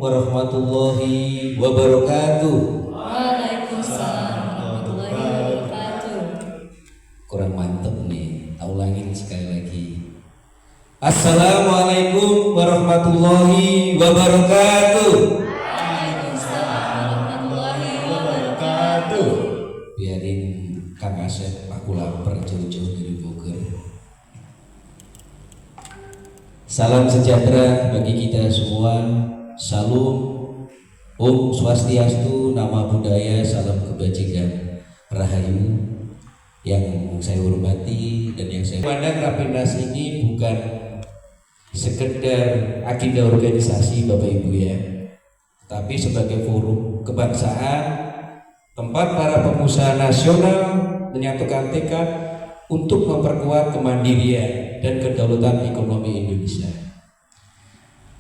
warahmatullahi wabarakatuh. Waalaikumsalam warahmatullahi wabarakatuh. Kurang mantep nih, tak ulangin sekali lagi. Assalamualaikum warahmatullahi wabarakatuh. Waalaikumsalam warahmatullahi wabarakatuh. Biarin Kang Asep, aku lapar jauh-jauh dari Bogor. Salam sejahtera bagi kita semua. Salam, Om Swastiastu, Nama Budaya, salam kebajikan, Rahayu. Yang saya hormati dan yang saya pandang, Rapimnas ini bukan sekedar agenda organisasi Bapak Ibu ya, tapi sebagai forum kebangsaan, tempat para pengusaha nasional menyatukan tekad untuk memperkuat kemandirian dan kedaulatan ekonomi Indonesia.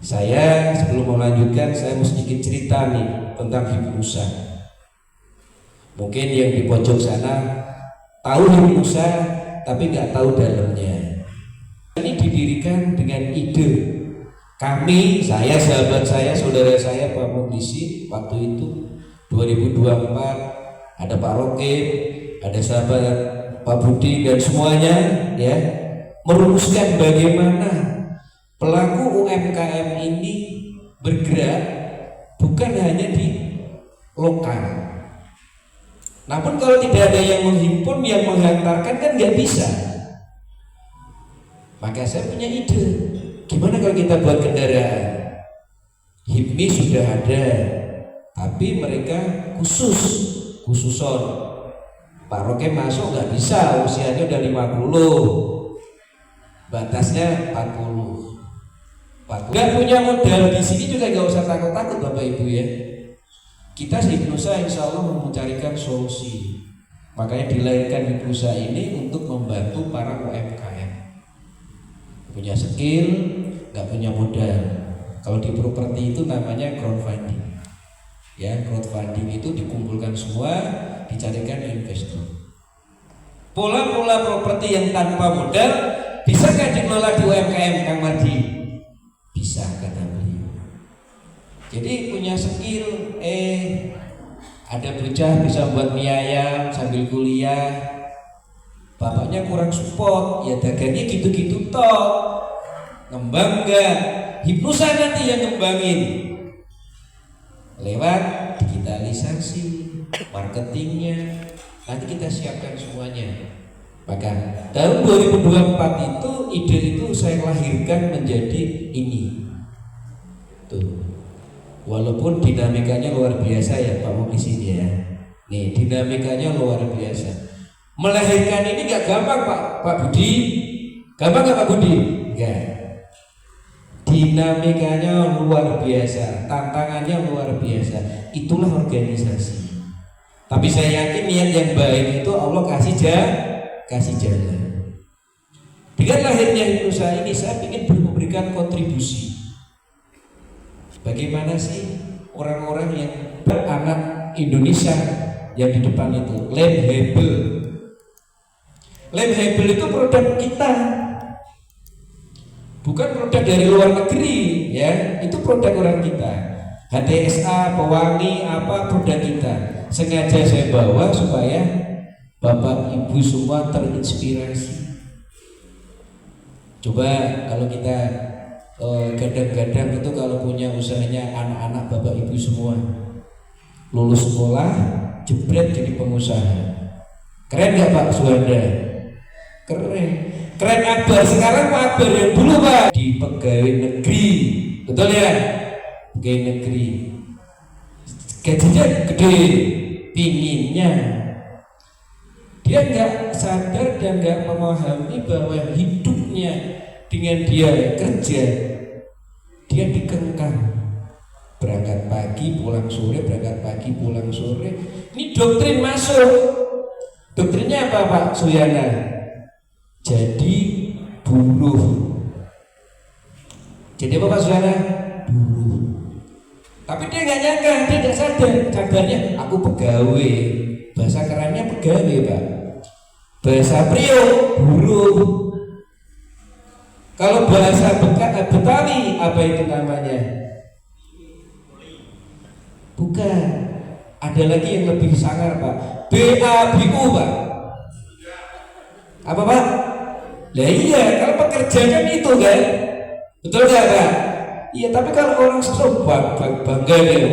Saya sebelum melanjutkan, saya mau sedikit cerita nih tentang Hipnusa. Mungkin yang di pojok sana tahu Hipnusa tapi nggak tahu dalamnya. Ini didirikan dengan ide kami, saya, sahabat saya, saudara saya Pak Mugisi waktu itu 2024, ada Pak Rokim, ada sahabat Pak Budi dan semuanya ya, merumuskan bagaimana pelaku UMKM ini bergerak bukan hanya di lokal. Namun kalau tidak ada yang menghimpun, yang menghantarkan kan nggak bisa. Maka saya punya ide, gimana kalau kita buat kendaraan? HIPMI sudah ada, tapi mereka khususon. Pak Roke masuk nggak bisa, usianya udah 50, batasnya 40. Nggak punya modal di sini juga nggak usah takut-takut Bapak Ibu ya. Kita Hipnusa insya Allah mencarikan solusi. Makanya dilahirkan Hipnusa ini untuk membantu para UMKM. Punya skill, nggak punya modal. Kalau di properti itu namanya crowdfunding. Ya, crowdfunding itu dikumpulkan semua, dicarikan investor. Pola-pola properti yang tanpa modal bisakah dikelola di UMKM, Kang Mardi? Bisa, kata beliau. Jadi punya skill, ada bocah bisa buat mie ayam sambil kuliah, bapaknya kurang support, ya dagangnya gitu-gitu toh, ngembang enggak? Hipnusa nanti yang ngembangin lewat digitalisasi, marketingnya, nanti kita siapkan semuanya. Maka tahun 2024 itu ide itu saya lahirkan menjadi ini. Tuh. Walaupun dinamikanya luar biasa ya Pak Mugisi ya. Nih, dinamikanya luar biasa. Melahirkan ini gak gampang Pak Budi. Gampang gak Pak Budi? Enggak. Dinamikanya luar biasa, tantangannya luar biasa. Itulah organisasi. Tapi saya yakin niat yang baik itu Allah kasih jalan. Dengan lahirnya Hipnusa ini saya ingin memberikan kontribusi. Bagaimana sih orang-orang yang beranak Indonesia yang di depan itu? Lem Hebel itu produk kita, bukan produk dari luar negeri ya. Itu produk orang kita. HDSA, pewangi, apa produk kita. Sengaja saya bawa supaya Bapak Ibu semua terinspirasi. Coba kalau kita gadang-gadang itu kalau punya usahanya anak-anak Bapak Ibu semua lulus sekolah jebret jadi pengusaha, keren gak Pak Suwanda? Keren Akbar. Sekarang Pak Akbar yang dulu Pak di pegawai negeri, betul ya, pegawai negeri gajinya gede, pinginnya dia nggak sadar dan nggak memahami bahwa hidupnya dengan dia kerja, dia dikengkang, berangkat pagi pulang sore, berangkat pagi pulang sore. Ini doktrin masuk. Doktrinnya apa Pak Suyana? Jadi buruh. Jadi apa Pak Suyana? Buruh. Tapi dia nggak nyangka, dia nggak sadar. Kabarnya aku pegawai. Bahasa kerennya pegawai Pak. Bahasa Priok buruh. Kalau bahasa Betawi apa itu namanya? Bukan. Ada lagi yang lebih sangar Pak. BABU Pak. Apa Pak? Lah iya, kalau pekerja kan itu kan. Betul nggak Pak? Iya, tapi kalau orang sosok bangga deh,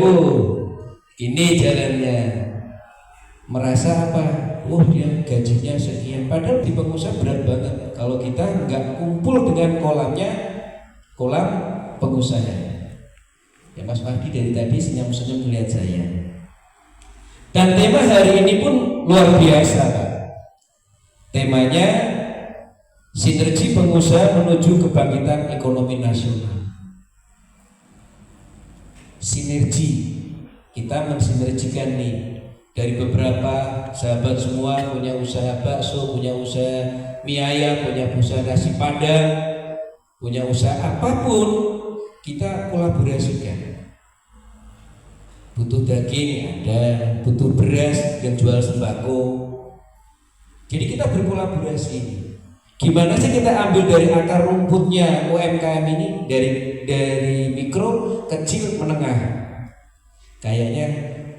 ini jalannya. Merasa apa? Dia gajinya sekian. Padahal di pengusaha berat banget. Kalau kita nggak kumpul dengan kolam pengusaha. Ya Mas Fahdi dari tadi senyum-senyum melihat saya. Dan tema hari ini pun luar biasa Pak. Temanya sinergi pengusaha menuju kebangkitan ekonomi nasional. Sinergi, kita mensinergikan nih. Dari beberapa sahabat semua punya usaha bakso, punya usaha mie ayam, punya usaha nasi padang, punya usaha apapun, kita kolaborasikan. Butuh daging ada, butuh beras yang jual sembako. Jadi kita berkolaborasi. Gimana sih kita ambil dari akar rumputnya UMKM ini, dari mikro, kecil, menengah. Kayaknya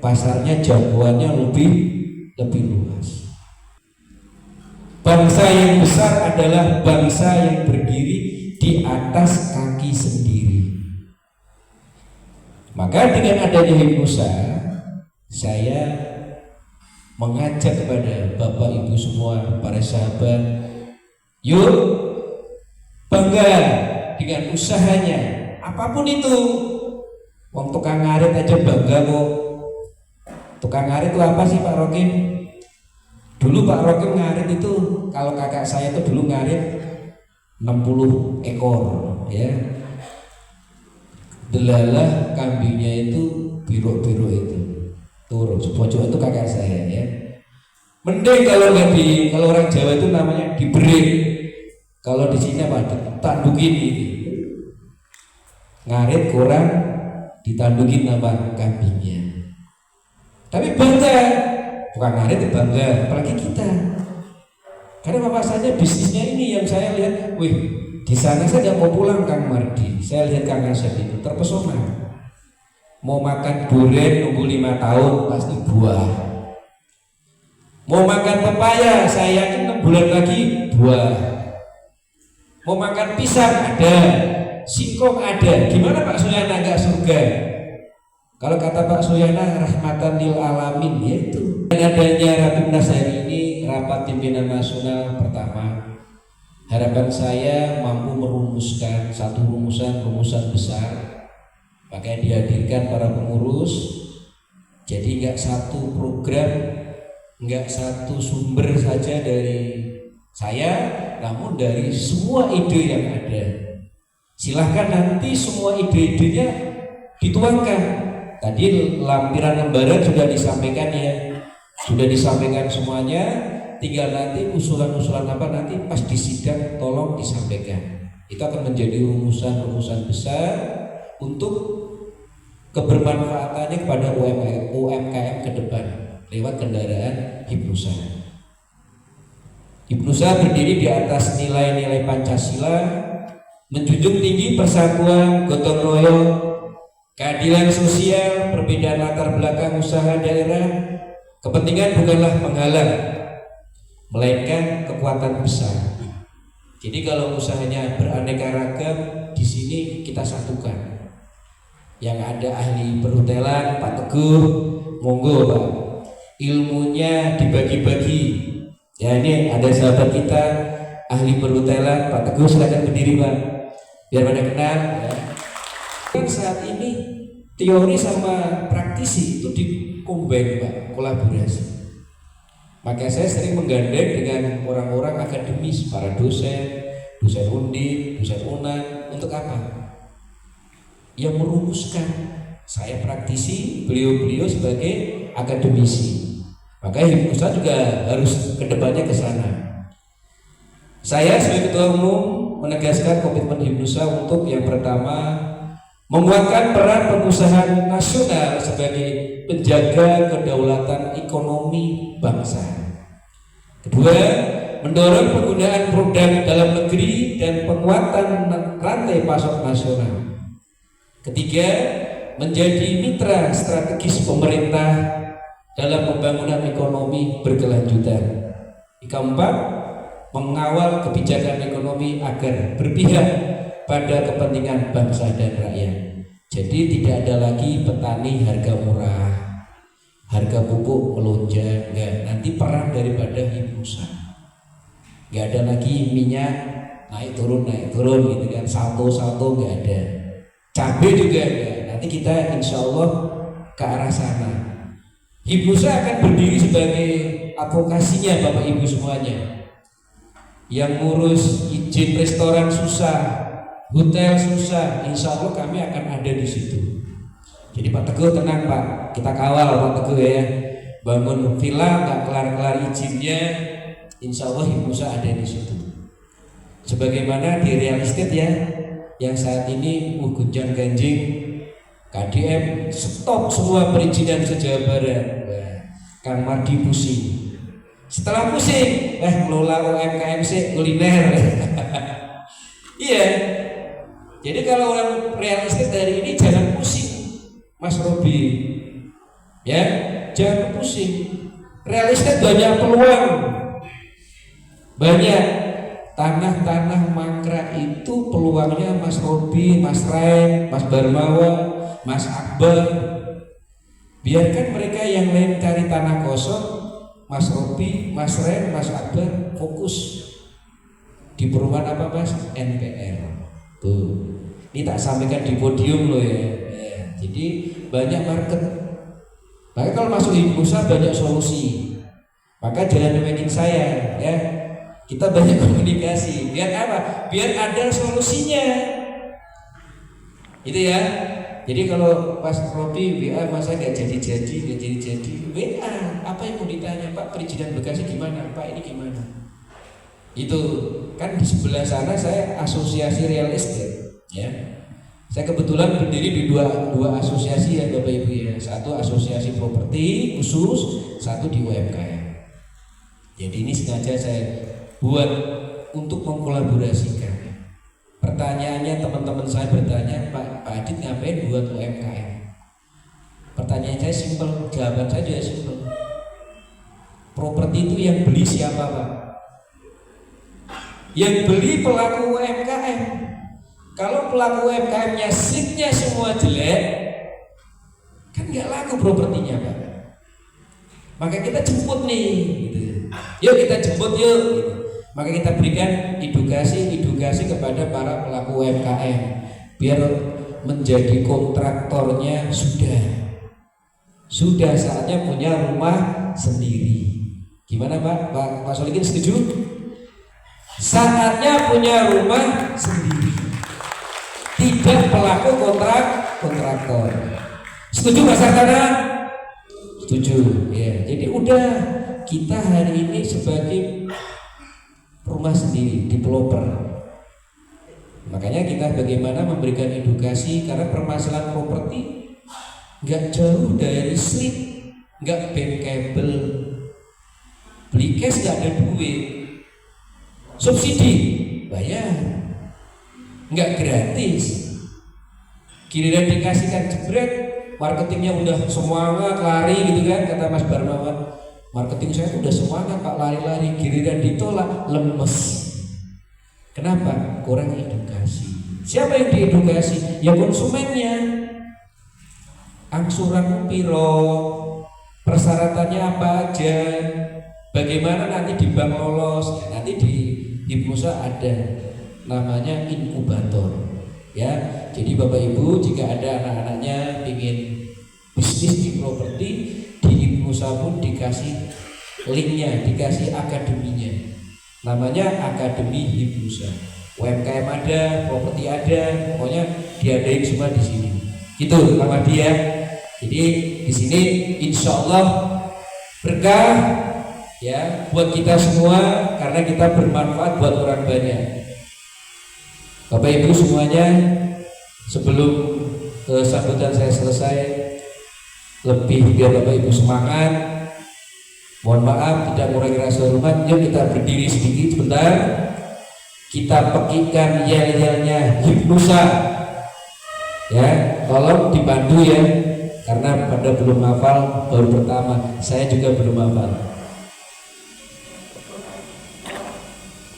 pasarnya jangkauannya lebih luas. Bangsa yang besar adalah bangsa yang berdiri di atas kaki sendiri. Maka dengan adanya Himpusa, saya mengajak kepada Bapak Ibu semua, para sahabat, yuk bangga dengan usahanya, apapun itu. Wong tukang ngarit aja bangga kok. Tukang ngarit itu apa sih Pak Rokim? Dulu Pak Rokim ngarit itu, kalau kakak saya itu dulu ngarit 60 ekor ya. Delalah kambingnya itu biru-biru itu. Turun, pojok itu kakak saya ya. Mending kalau orang Jawa itu namanya diberi. Kalau di sini apa? Ditandukin ini. Ngarit kurang ditandukin nama kambingnya. Tapi bangga, bukan ngarit bangga, apalagi kita. Karena bapak saja bisnisnya ini yang saya lihat, di sana saja mau pulang Kang Mardi. Saya lihat Kang Asep itu terpesona. Mau makan durian nunggu 5 tahun pasti buah. Mau makan pepaya, saya yakin 6 bulan lagi buah. Mau makan pisang ada, singkong ada. Gimana Pak Suyana nggak surga? Kalau kata Pak Suyana rahmatan lil alamin, yaitu dengan adanya Rapimnas hari ini, rapat pimpinan nasional pertama, harapan saya mampu merumuskan satu rumusan besar. Makanya dihadirkan para pengurus. Jadi nggak satu program, nggak satu sumber saja dari saya, namun dari semua ide yang ada. Silahkan nanti semua ide-idenya dituangkan. Tadi lampiran lembaran sudah disampaikan ya, sudah disampaikan semuanya. Tinggal nanti usulan-usulan apa nanti pas di sidang tolong disampaikan. Itu akan menjadi rumusan-rumusan besar untuk kebermanfaatannya kepada UMKM ke depan lewat kendaraan Himpusa. Himpusa berdiri di atas nilai-nilai Pancasila, menjunjung tinggi persatuan, gotong royong, keadilan sosial, perbedaan latar belakang usaha daerah. Kepentingan bukanlah penghalang, melainkan kekuatan besar. Jadi kalau usahanya beraneka ragam, di sini kita satukan. Yang ada ahli perhotelan, Pak Teguh, monggo Pak. Ilmunya dibagi-bagi. Ya ini ada sahabat kita ahli perhotelan, Pak Teguh, silakan berdiri Pak. Biar pada kenal. Ya. Saat ini teori sama praktisi itu dikombin Pak, kolaborasi. Maka saya sering menggandeng dengan orang-orang akademis, para dosen undip, dosen unan, untuk apa? Yang merumuskan. Saya praktisi, beliau sebagai akademisi. Maka Himpusa juga harus kedepannya ke sana. Saya sebagai ketua umum menegaskan komitmen Himpusa untuk yang pertama menguatkan peran pengusaha nasional sebagai penjaga kedaulatan ekonomi bangsa. Kedua, mendorong penggunaan produk dalam negeri dan penguatan rantai pasok nasional. Ketiga, menjadi mitra strategis pemerintah dalam pembangunan ekonomi berkelanjutan. Keempat, mengawal kebijakan ekonomi agar berpihak pada kepentingan bangsa dan rakyat. Jadi tidak ada lagi petani harga murah, harga pupuk melonjak, enggak. Nanti perang daripada himpusa. Enggak ada lagi minyak naik turun gitu kan, salto enggak ada. Cabai juga enggak. Nanti kita insya Allah ke arah sana. Himpusa akan berdiri sebagai advokasinya Bapak Ibu semuanya. Yang ngurus izin restoran susah, hotel susah, insya Allah kami akan ada di situ. Jadi Pak Teguh tenang Pak, kita kawal Pak Teguh ya. Bangun villa nggak kelar-kelar izinnya, insya Allah Himpusa ada di situ. Sebagaimana di real estate ya, yang saat ini gunjang ganjing, KDM stop semua perizinan se-Jawa Barat. Kang Mardi pusing. Setelah pusing, ngelola UMKM kuliner. Iya. Jadi kalau orang real estate dari ini jangan pusing, Mas Robi. Ya, jangan pusing. Real estate banyak peluang. Banyak tanah-tanah mangkrak itu peluangnya Mas Robi, Mas Ray, Mas Barmawa, Mas Akbar. Biarkan mereka yang lain cari tanah kosong, Mas Robi, Mas Ren, Mas Akbar fokus di perumahan apa Mas? NPR. Tuh, ini tak sampaikan di podium loh ya. Jadi banyak market. Maka kalau masuk Himpusa banyak solusi. Maka jangan nemenin saya ya. Kita banyak komunikasi. Biar apa? Biar ada solusinya. Itu ya. Jadi kalau pas Robi WA masa nggak jadi WA apa yang mau ditanya Pak, perizinan Bekasi gimana Pak, ini gimana? Itu kan di sebelah sana saya asosiasi real estate ya. Saya kebetulan berdiri di dua asosiasi ya Bapak Ibu ya. Satu asosiasi properti khusus, satu di UMKM. Jadi ini sengaja saya buat untuk mengkolaborasikan. Pertanyaannya teman-teman saya bertanya, Pak Adit ngapain buat UMKM? Pertanyaan saya simpel, jawaban saya juga simpel. Properti itu yang beli siapa Pak? Yang beli pelaku UMKM. Kalau pelaku UMKM-nya SIP-nya semua jelek, kan nggak laku propertinya Pak. Maka kita jemput nih, gitu. Yuk kita jemput yuk. Gitu. Maka kita berikan edukasi kepada para pelaku UMKM biar menjadi kontraktornya sudah saatnya punya rumah sendiri. Gimana Pak Solikin setuju? Saatnya punya rumah sendiri, tidak pelaku kontraktor. Setuju Mas Sartana? Setuju ya. Jadi udah kita hari ini sebagai rumah sendiri, developer. Makanya kita bagaimana memberikan edukasi, karena permasalahan properti nggak jauh dari slip, nggak bankable, beli cash nggak ada duit, subsidi bayar, nggak gratis. Giliran dikasihkan jebret, marketingnya udah semangat lari gitu kan, kata Mas Barmawan. Marketing saya udah semangat Pak, lari-lari, giliran ditolak lemes. Kenapa? Kurang edukasi. Siapa yang diedukasi? Ya konsumennya. Angsuran piro, persyaratannya apa aja, bagaimana nanti di bank lolos. Ya, nanti di Himpusa ada namanya inkubator. Ya, jadi Bapak Ibu jika ada anak-anaknya ingin bisnis di properti, di Himpusa pun dikasih linknya, dikasih akademinya. Namanya Akademi Himpusa. UMKM ada, properti ada, pokoknya diadain semua di sini. Itu Pak Madi ya. Jadi di sini insya Allah berkah ya buat kita semua karena kita bermanfaat buat orang banyak. Bapak Ibu semuanya, sebelum sambutan saya selesai, lebih biar Bapak Ibu semangat. Mohon maaf tidak mengurangi rasa hormat. Yuk kita berdiri sedikit sebentar. Kita pekikan yel-yelnya Himpusa. Ya, tolong dipandu ya, karena pada belum hafal baru pertama. Saya juga belum hafal.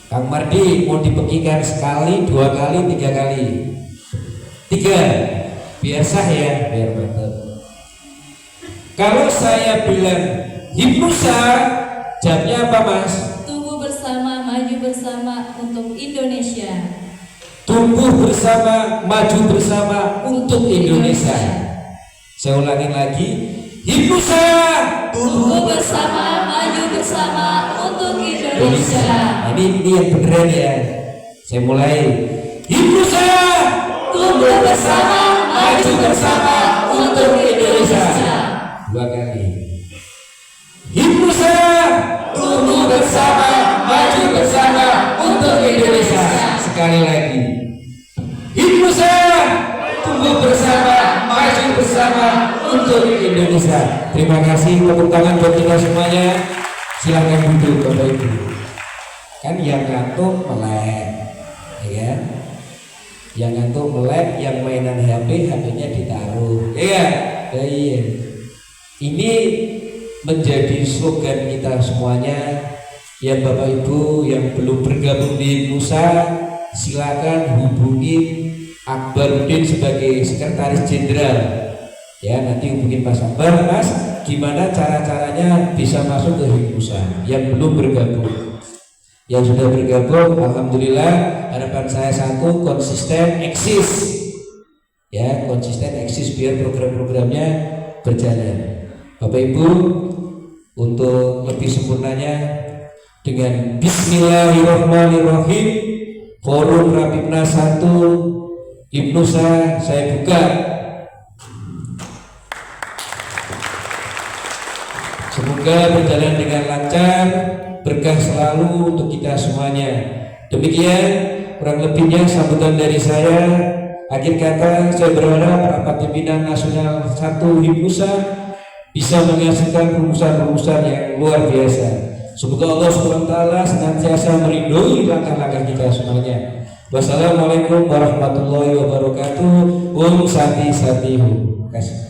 Kang Mardi mau dipegikan sekali, 2 kali, 3 kali. 3, biar sah ya, biar betul. Kalau saya bilang himnusa, jamnya apa mas? Tumbuh bersama, maju bersama untuk Indonesia. Tumbuh bersama, maju bersama untuk Indonesia. Saya ulangi lagi, himnusa, Tumbuh bersama, maju bersama untuk Indonesia. Ini yang beneran ya. Saya mulai, himnusa, Tumbuh bersama, maju bersama untuk Indonesia. 2 kali. Himnusa, tumbuh bersama, maju bersama untuk Indonesia. Sekali lagi. Himnusa, tumbuh bersama, maju bersama untuk Indonesia. Terima kasih, tepuk tangan buat kita semuanya. Silakan duduk Bapak Ibu. Kan yang ngantuk melek, ya. Yang ngantuk melek, yang mainan HP, HP-nya ditaruh. Iya, iya. Ini menjadi slogan kita semuanya. Ya Bapak Ibu yang belum bergabung di Nusa, silakan hubungi Akbaruddin sebagai sekretaris jenderal. Ya, nanti hubungin Mas Akbar, Mas, gimana cara-caranya bisa masuk ke Nusa yang belum bergabung. Yang sudah bergabung, alhamdulillah, harapan saya satu, konsisten eksis. Ya, konsisten eksis biar program-programnya berjalan. Bapak Ibu, untuk lebih sempurnanya dengan Bismillahirrahmanirrahim, Forum Rapimnas 1 Himnusa saya buka. Semoga berjalan dengan lancar, berkah selalu untuk kita semuanya. Demikian kurang lebihnya sambutan dari saya. Akhir kata, saya berharap rapat pimpinan nasional 1 Himnusa bisa menghasilkan rumusan-rumusan yang luar biasa. Semoga Allah SWT senantiasa melindungi langkah-langkah kita semuanya. Wassalamualaikum warahmatullahi wabarakatuh. Om Santi Santi Hum. Terima kasih.